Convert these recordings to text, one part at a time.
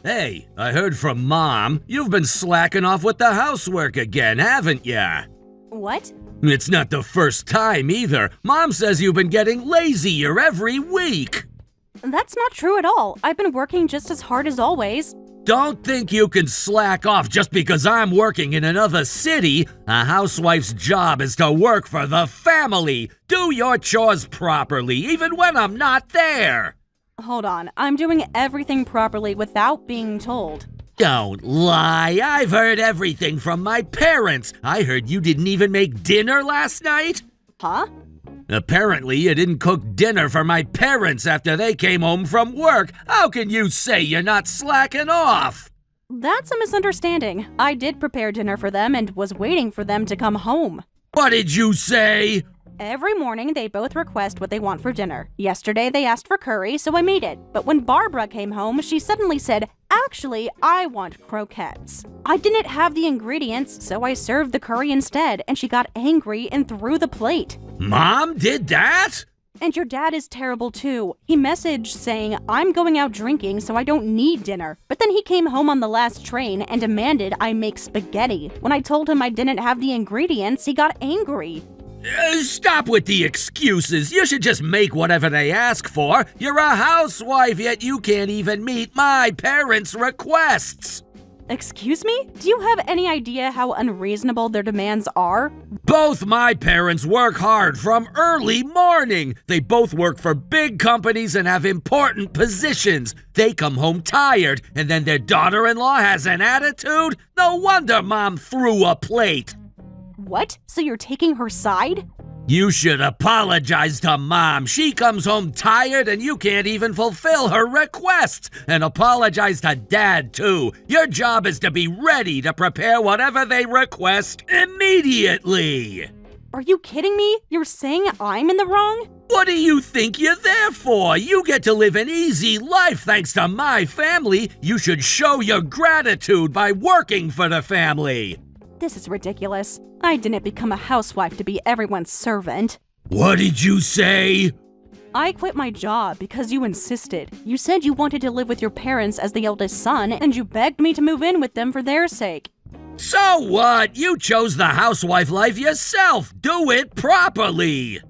Hey, I heard from Mom. You've been slacking off with the housework again, haven't ya? What? It's not the first time either. Mom says you've been getting lazier every week. That's not true at all. I've been working just as hard as always. Don't think you can slack off just because I'm working in another city. A housewife's job is to work for the family. Do your chores properly, even when I'm not there. Hold on, I'm doing everything properly without being told. Don't lie. I've heard everything from my parents. I heard you didn't even make dinner last night. Huh? Apparently, you didn't cook dinner for my parents after they came home from work. How can you say you're not slacking off? That's a misunderstanding. I did prepare dinner for them and was waiting for them to come home. What did you say? Every morning, they both request what they want for dinner. Yesterday, they asked for curry, so I made it. But when Barbara came home, she suddenly said, "Actually, I want croquettes." I didn't have the ingredients, so I served the curry instead, and she got angry and threw the plate. Mom did that? And your dad is terrible too. He messaged saying, "I'm going out drinking, so I don't need dinner." But then he came home on the last train and demanded I make spaghetti. When I told him I didn't have the ingredients, he got angry. Stop with the excuses. You should just make whatever they ask for. You're a housewife, yet you can't even meet my parents' requests. Excuse me? Do you have any idea how unreasonable their demands are? Both my parents work hard from early morning. They both work for big companies and have important positions. They come home tired, and then their daughter-in-law has an attitude? No wonder Mom threw a plate. What? So you're taking her side? You should apologize to Mom. She comes home tired and you can't even fulfill her requests. And apologize to Dad, too. Your job is to be ready to prepare whatever they request immediately. Are you kidding me? You're saying I'm in the wrong? What do you think you're there for? You get to live an easy life thanks to my family. You should show your gratitude by working for the family. This is ridiculous. I didn't become a housewife to be everyone's servant. What did you say? I quit my job because you insisted. You said you wanted to live with your parents as the eldest son, and you begged me to move in with them for their sake. So what? You chose the housewife life yourself. Do it properly.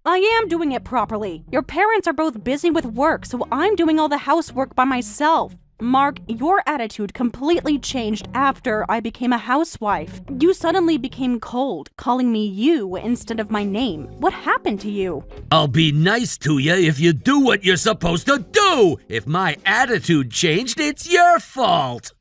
I am doing it properly. Your parents are both busy with work, so I'm doing all the housework by myself. Mark, your attitude completely changed after I became a housewife. You suddenly became cold, calling me you instead of my name. What happened to you? I'll be nice to you if you do what you're supposed to do. If my attitude changed, it's your fault.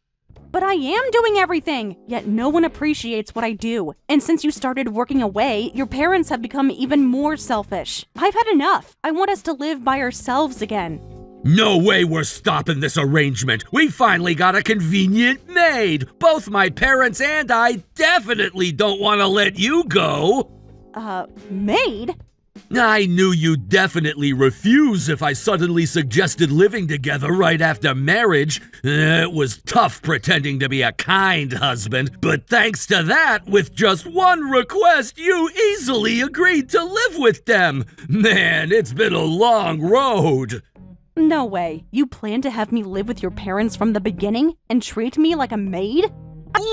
But I am doing everything, yet no one appreciates what I do. And since you started working away, your parents have become even more selfish. I've had enough. I want us to live by ourselves again. No way we're stopping this arrangement. We finally got a convenient maid. Both my parents and I definitely don't want to let you go. Maid? I knew you'd definitely refuse if I suddenly suggested living together right after marriage. It was tough pretending to be a kind husband, but thanks to that, with just one request, you easily agreed to live with them. Man, it's been a long road. No way. You plan to have me live with your parents from the beginning and treat me like a maid?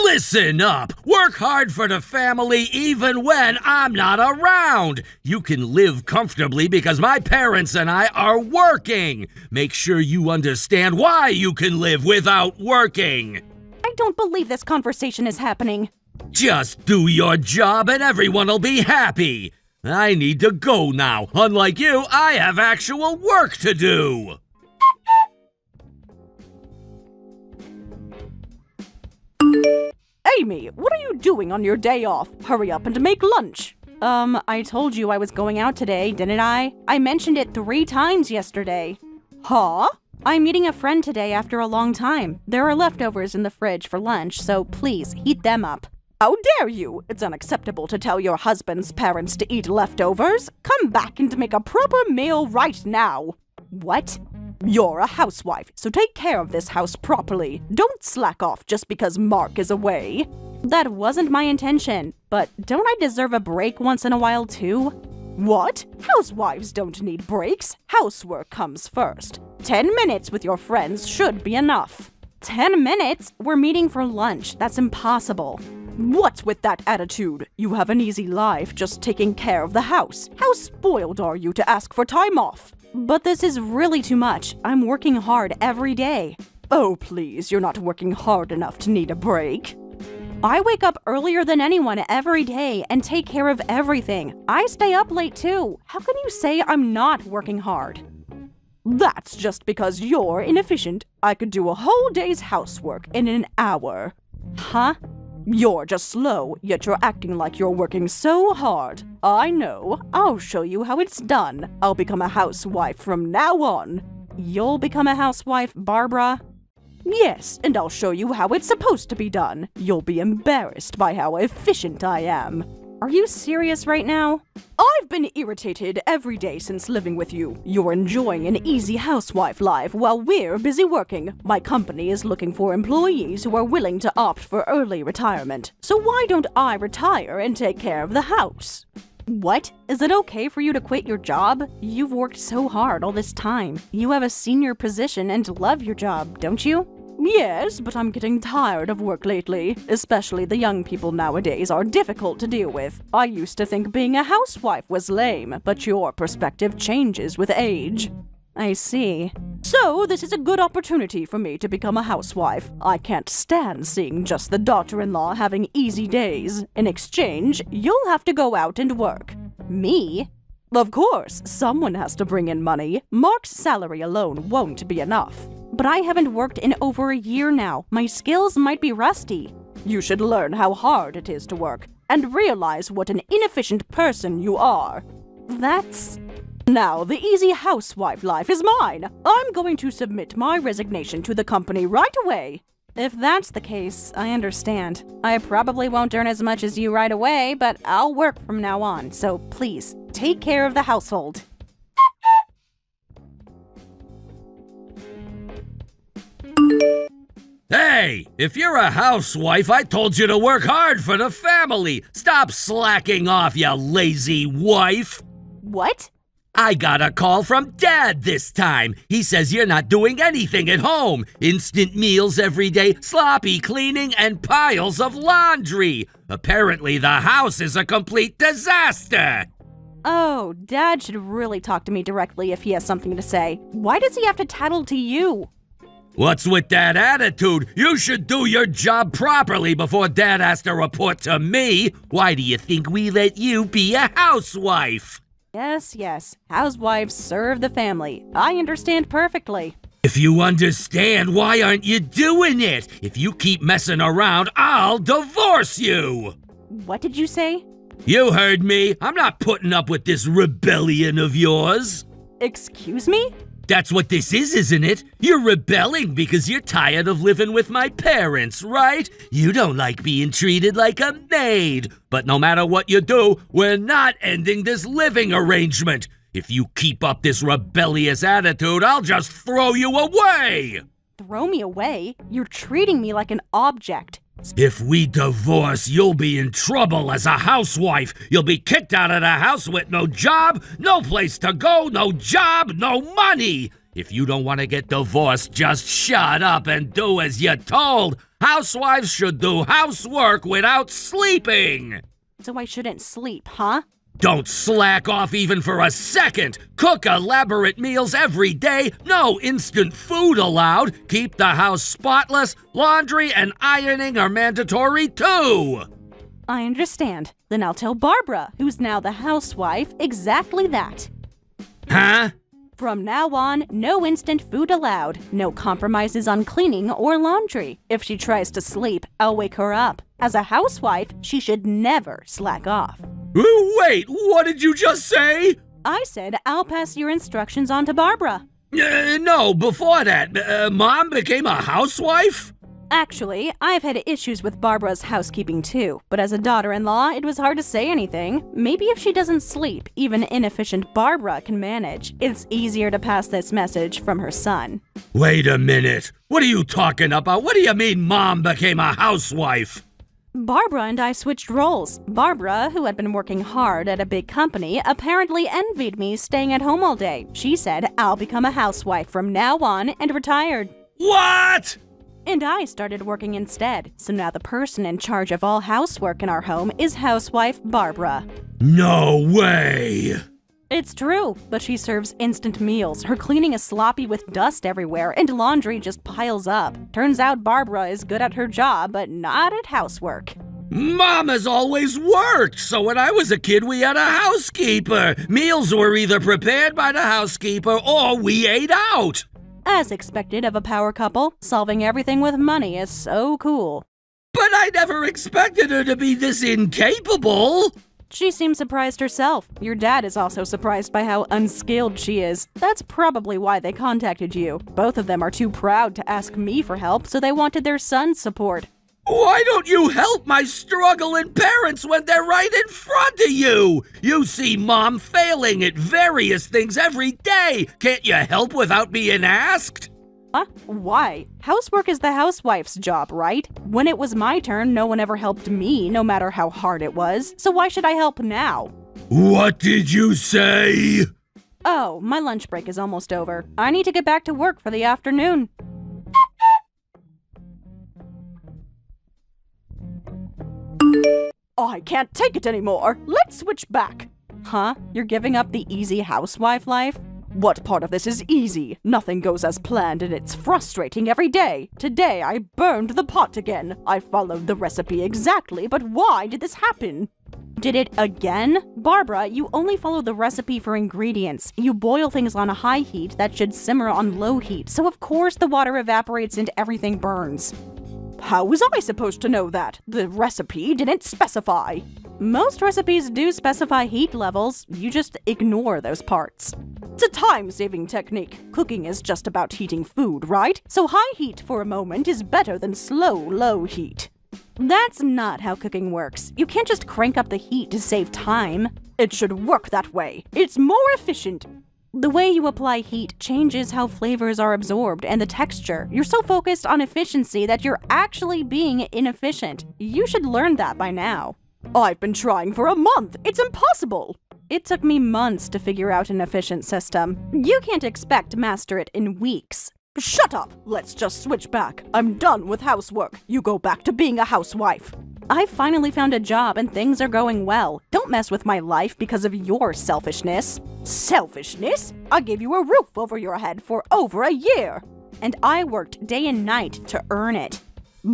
Listen up! Work hard for the family even when I'm not around! You can live comfortably because my parents and I are working! Make sure you understand why you can live without working! I don't believe this conversation is happening. Just do your job and everyone will be happy! I need to go now. Unlike you, I have actual work to do! Amy, what are you doing on your day off? Hurry up and make lunch. I told you I was going out today, didn't I? I mentioned it 3 times yesterday. Huh? I'm meeting a friend today after a long time. There are leftovers in the fridge for lunch, so please heat them up. How dare you! It's unacceptable to tell your husband's parents to eat leftovers. Come back and make a proper meal right now. What? You're a housewife, so take care of this house properly. Don't slack off just because Mark is away. That wasn't my intention, but don't I deserve a break once in a while too? What? Housewives don't need breaks. Housework comes first. 10 minutes with your friends should be enough. 10 minutes? We're meeting for lunch. That's impossible. What's with that attitude? You have an easy life just taking care of the house. How spoiled are you to ask for time off? But this is really too much. I'm working hard every day. Oh, please, you're not working hard enough to need a break. I wake up earlier than anyone every day and take care of everything. I stay up late too. How can you say I'm not working hard? That's just because you're inefficient. I could do a whole day's housework in an hour. Huh? You're just slow, yet you're acting like you're working so hard. I know. I'll show you how it's done. I'll become a housewife from now on. You'll become a housewife, Barbara? Yes, and I'll show you how it's supposed to be done. You'll be embarrassed by how efficient I am. Are you serious right now? I've been irritated every day since living with you. You're enjoying an easy housewife life while we're busy working. My company is looking for employees who are willing to opt for early retirement. So why don't I retire and take care of the house? What? Is it okay for you to quit your job? You've worked so hard all this time. You have a senior position and love your job, don't you? Yes, but I'm getting tired of work lately. Especially the young people nowadays are difficult to deal with. I used to think being a housewife was lame, but your perspective changes with age. I see. So, this is a good opportunity for me to become a housewife. I can't stand seeing just the daughter-in-law having easy days. In exchange, you'll have to go out and work. Me? Of course, someone has to bring in money. Mark's salary alone won't be enough. But I haven't worked in over a year now. My skills might be rusty. You should learn how hard it is to work and realize what an inefficient person you are. That's... Now, the easy housewife life is mine. I'm going to submit my resignation to the company right away. If that's the case, I understand. I probably won't earn as much as you right away, but I'll work from now on. So please, take care of the household. Hey, if you're a housewife, I told you to work hard for the family. Stop slacking off, you lazy wife. What? I got a call from Dad this time. He says you're not doing anything at home. Instant meals every day, sloppy cleaning, and piles of laundry. Apparently, the house is a complete disaster. Oh, Dad should really talk to me directly if he has something to say. Why does he have to tattle to you? What's with that attitude? You should do your job properly before Dad has to report to me. Why do you think we let you be a housewife? Yes. Housewives serve the family. I understand perfectly. If you understand, why aren't you doing it? If you keep messing around, I'll divorce you. What did you say? You heard me. I'm not putting up with this rebellion of yours. Excuse me? That's what this is, isn't it? You're rebelling because you're tired of living with my parents, right? You don't like being treated like a maid. But no matter what you do, we're not ending this living arrangement. If you keep up this rebellious attitude, I'll just throw you away. Throw me away? You're treating me like an object. If we divorce, you'll be in trouble as a housewife. You'll be kicked out of the house with no job, no place to go, no job, no money. If you don't want to get divorced, just shut up and do as you're told. Housewives should do housework without sleeping. So I shouldn't sleep, huh? Don't slack off even for a second. Cook elaborate meals every day. No instant food allowed. Keep the house spotless. Laundry and ironing are mandatory too. I understand. Then I'll tell Barbara, who's now the housewife, exactly that. Huh? From now on, no instant food allowed. No compromises on cleaning or laundry. If she tries to sleep, I'll wake her up. As a housewife, she should never slack off. Wait, what did you just say? I said I'll pass your instructions on to Barbara. No, before that, Mom became a housewife? Actually, I've had issues with Barbara's housekeeping too, but as a daughter-in-law, it was hard to say anything. Maybe if she doesn't sleep, even inefficient Barbara can manage. It's easier to pass this message from her son. Wait a minute. What are you talking about? What do you mean Mom became a housewife? Barbara and I switched roles. Barbara, who had been working hard at a big company, apparently envied me staying at home all day. She said I'll become a housewife from now on and retired. What? And I started working instead. So now the person in charge of all housework in our home is housewife Barbara. No way! It's true, but she serves instant meals. Her cleaning is sloppy with dust everywhere, and laundry just piles up. Turns out Barbara is good at her job, but not at housework. Mom has always worked, so when I was a kid we had a housekeeper. Meals were either prepared by the housekeeper or we ate out. As expected of a power couple, solving everything with money is so cool. But I never expected her to be this incapable. She seems surprised herself. Your dad is also surprised by how unskilled she is. That's probably why they contacted you. Both of them are too proud to ask me for help, so they wanted their son's support. Why don't you help my struggling parents when they're right in front of you? You see Mom failing at various things every day. Can't you help without being asked? Huh? Why? Housework is the housewife's job, right? When it was my turn, no one ever helped me, no matter how hard it was. So why should I help now? What did you say? Oh, my lunch break is almost over. I need to get back to work for the afternoon. I can't take it anymore. Let's switch back. Huh? You're giving up the easy housewife life? What part of this is easy? Nothing goes as planned and it's frustrating every day. Today I burned the pot again. I followed the recipe exactly, but why did this happen? Did it again? Barbara, you only follow the recipe for ingredients. You boil things on a high heat that should simmer on low heat, so of course the water evaporates and everything burns. How was I supposed to know that? The recipe didn't specify. Most recipes do specify heat levels, you just ignore those parts. It's a time-saving technique. Cooking is just about heating food, right? So high heat for a moment is better than slow, low heat. That's not how cooking works. You can't just crank up the heat to save time. It should work that way. It's more efficient. The way you apply heat changes how flavors are absorbed and the texture. You're so focused on efficiency that you're actually being inefficient. You should learn that by now. I've been trying for a month. It's impossible. It took me months to figure out an efficient system. You can't expect to master it in weeks. Shut up! Let's just switch back. I'm done with housework. You go back to being a housewife. I finally found a job and things are going well. Don't mess with my life because of your selfishness. Selfishness? I gave you a roof over your head for over a year. And I worked day and night to earn it.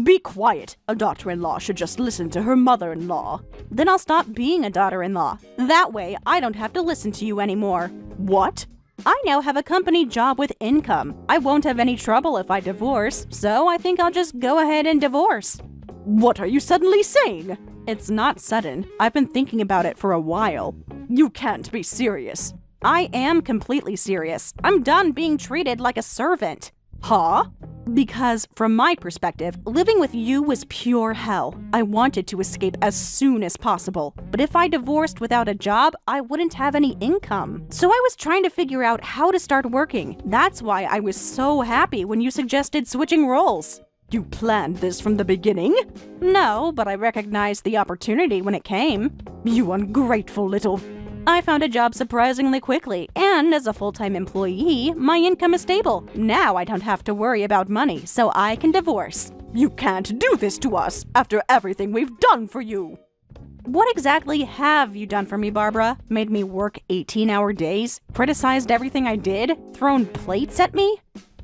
Be quiet. A daughter-in-law should just listen to her mother-in-law. Then I'll stop being a daughter-in-law. That way, I don't have to listen to you anymore. What? I now have a company job with income. I won't have any trouble if I divorce, so I think I'll just go ahead and divorce. What are you suddenly saying? It's not sudden. I've been thinking about it for a while. You can't be serious. I am completely serious. I'm done being treated like a servant. Huh? Because, from my perspective, living with you was pure hell. I wanted to escape as soon as possible. But if I divorced without a job, I wouldn't have any income. So I was trying to figure out how to start working. That's why I was so happy when you suggested switching roles. You planned this from the beginning? No, but I recognized the opportunity when it came. You ungrateful little... I found a job surprisingly quickly, and as a full-time employee, my income is stable. Now I don't have to worry about money, so I can divorce. You can't do this to us after everything we've done for you. What exactly have you done for me, Barbara? Made me work 18-hour days? Criticized everything I did? Thrown plates at me?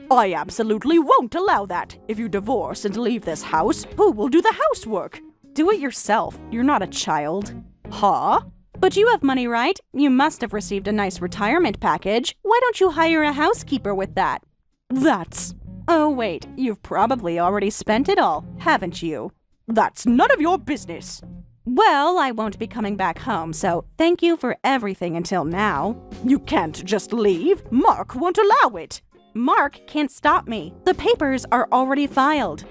I absolutely won't allow that. If you divorce and leave this house, who will do the housework? Do it yourself. You're not a child. Huh? But you have money, right? You must have received a nice retirement package. Why don't you hire a housekeeper with that? That's... Oh, wait. You've probably already spent it all, haven't you? That's none of your business. Well, I won't be coming back home, so thank you for everything until now. You can't just leave. Mark won't allow it. Mark can't stop me. The papers are already filed.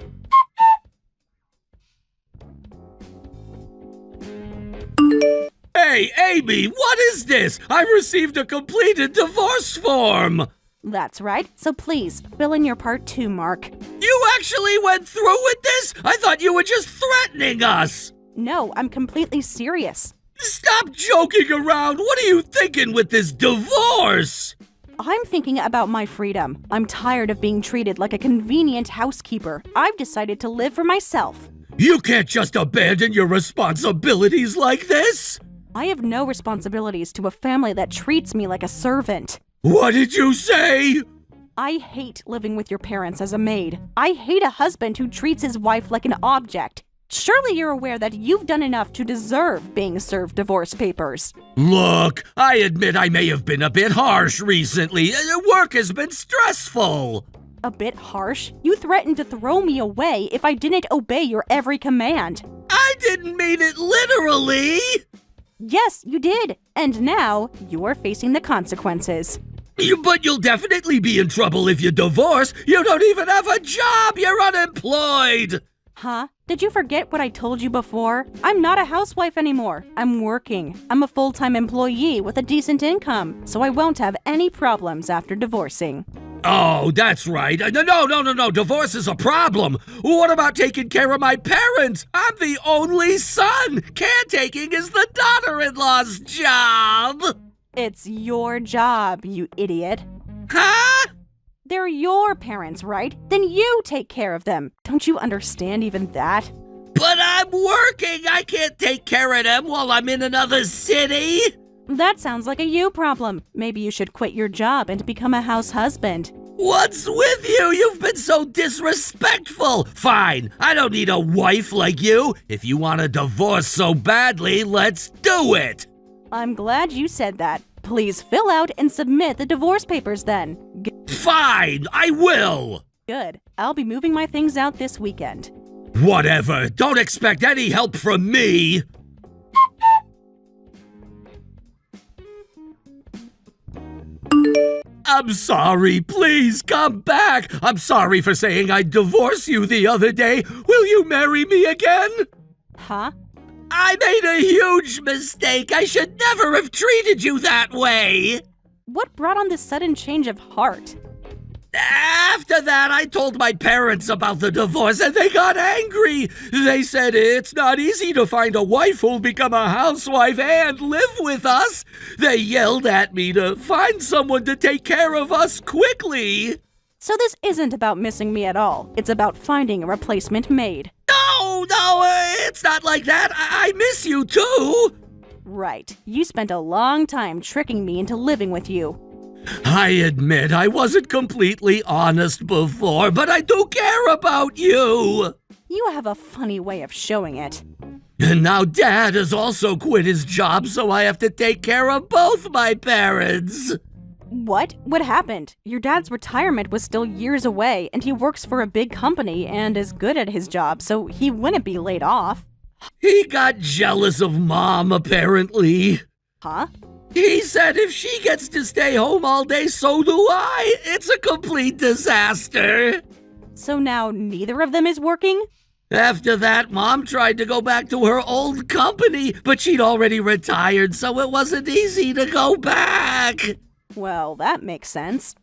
Hey, Amy, what is this? I received a completed divorce form! That's right, so please, fill in your part too, Mark. You actually went through with this? I thought you were just threatening us. No, I'm completely serious. Stop joking around. What are you thinking with this divorce? I'm thinking about my freedom. I'm tired of being treated like a convenient housekeeper. I've decided to live for myself. You can't just abandon your responsibilities like this. I have no responsibilities to a family that treats me like a servant. What did you say? I hate living with your parents as a maid. I hate a husband who treats his wife like an object. Surely you're aware that you've done enough to deserve being served divorce papers. Look, I admit I may have been a bit harsh recently. Work has been stressful. A bit harsh? You threatened to throw me away if I didn't obey your every command. I didn't mean it literally. Yes, you did. And now you are facing the consequences. But you'll definitely be in trouble if you divorce. You don't even have a job. You're unemployed. Huh? Did you forget what I told you before? I'm not a housewife anymore. I'm working. I'm a full-time employee with a decent income, so I won't have any problems after divorcing. Oh, that's right. No. Divorce is a problem. What about taking care of my parents? I'm the only son. Caretaking is the daughter-in-law's job. It's your job, you idiot. Huh? They're your parents, right? Then you take care of them. Don't you understand even that? But I'm working. I can't take care of them while I'm in another city. That sounds like a you problem. Maybe you should quit your job and become a house husband. What's with you? You've been so disrespectful. Fine, I don't need a wife like you. If you want a divorce so badly, let's do it. I'm glad you said that. Please fill out and submit the divorce papers then. Fine, I will. Good. I'll be moving my things out this weekend. Whatever. Don't expect any help from me. I'm sorry. Please come back. I'm sorry for saying I'd divorce you the other day. Will you marry me again? Huh? I made a huge mistake. I should never have treated you that way. What brought on this sudden change of heart? After that, I told my parents about the divorce and they got angry. They said it's not easy to find a wife who'll become a housewife and live with us. They yelled at me to find someone to take care of us quickly. So this isn't about missing me at all. It's about finding a replacement maid. No, it's not like that. I miss you too. Right. You spent a long time tricking me into living with you. I admit I wasn't completely honest before, but I do care about you. You have a funny way of showing it. And now Dad has also quit his job, so I have to take care of both my parents. What? What happened? Your dad's retirement was still years away, and he works for a big company and is good at his job, so he wouldn't be laid off. He got jealous of Mom, apparently. Huh? He said if she gets to stay home all day, so do I. It's a complete disaster. So now neither of them is working? After that, Mom tried to go back to her old company, but she'd already retired, so it wasn't easy to go back. Well, that makes sense.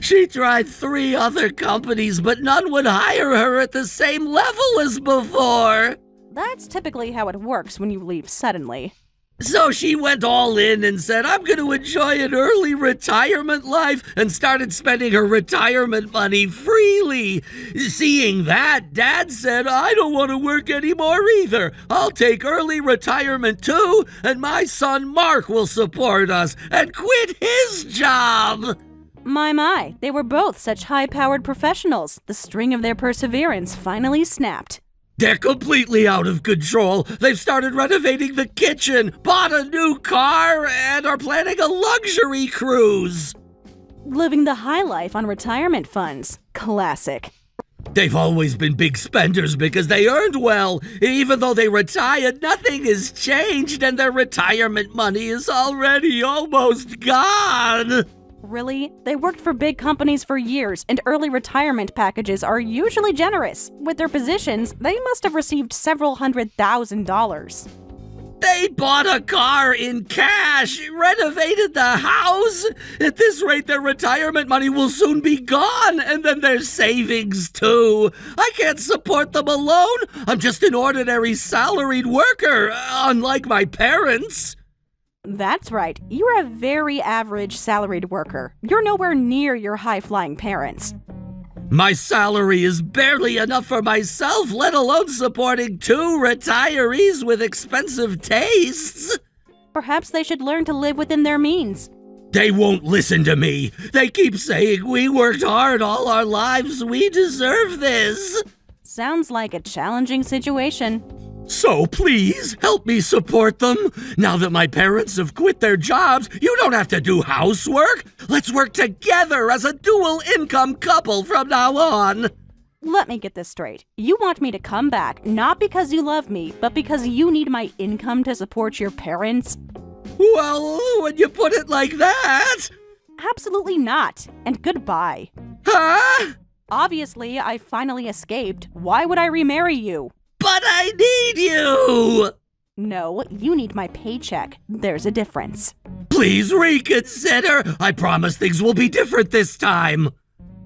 She tried 3 other companies, but none would hire her at the same level as before. That's typically how it works when you leave suddenly. So she went all in and said, I'm going to enjoy an early retirement life, and started spending her retirement money freely. Seeing that, Dad said, I don't want to work anymore either. I'll take early retirement too, and my son Mark will support us and quit his job. My, they were both such high-powered professionals. The string of their perseverance finally snapped. They're completely out of control. They've started renovating the kitchen, bought a new car, and are planning a luxury cruise. Living the high life on retirement funds. Classic. They've always been big spenders because they earned well. Even though they retired, nothing has changed, and their retirement money is already almost gone. Really? They worked for big companies for years, and early retirement packages are usually generous. With their positions, they must have received several $100,000. They bought a car in cash, renovated the house. At this rate, their retirement money will soon be gone, and then their savings, too. I can't support them alone. I'm just an ordinary salaried worker, unlike my parents. That's right. You're a very average salaried worker. You're nowhere near your high-flying parents. My salary is barely enough for myself, let alone supporting 2 retirees with expensive tastes. Perhaps they should learn to live within their means. They won't listen to me. They keep saying we worked hard all our lives. We deserve this. Sounds like a challenging situation. So please, help me support them. Now that my parents have quit their jobs, you don't have to do housework. Let's work together as a dual-income couple from now on. Let me get this straight. You want me to come back, not because you love me, but because you need my income to support your parents? Well, when you put it like that... Absolutely not. And goodbye. Huh? Obviously, I finally escaped. Why would I remarry you? But I need you! No, you need my paycheck. There's a difference. Please reconsider. I promise things will be different this time.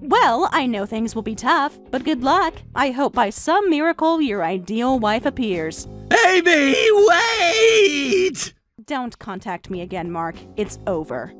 Well, I know things will be tough, but good luck. I hope by some miracle your ideal wife appears. Amy, wait! Don't contact me again, Mark. It's over.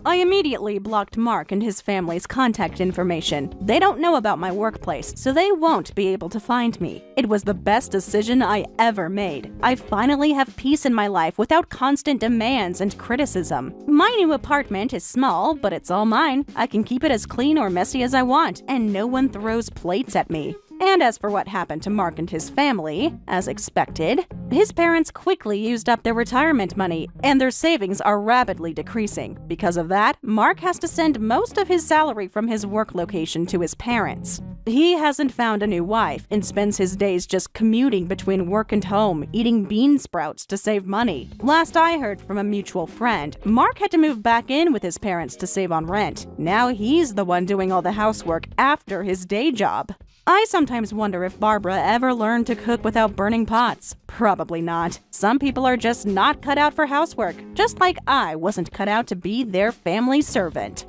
I immediately blocked Mark and his family's contact information. They don't know about my workplace, so they won't be able to find me. It was the best decision I ever made. I finally have peace in my life without constant demands and criticism. My new apartment is small, but it's all mine. I can keep it as clean or messy as I want, and no one throws plates at me. And as for what happened to Mark and his family, as expected, his parents quickly used up their retirement money, and their savings are rapidly decreasing. Because of that, Mark has to send most of his salary from his work location to his parents. He hasn't found a new wife and spends his days just commuting between work and home, eating bean sprouts to save money. Last I heard from a mutual friend, Mark had to move back in with his parents to save on rent. Now he's the one doing all the housework after his day job. I sometimes wonder if Barbara ever learned to cook without burning pots. Probably not. Some people are just not cut out for housework, just like I wasn't cut out to be their family servant.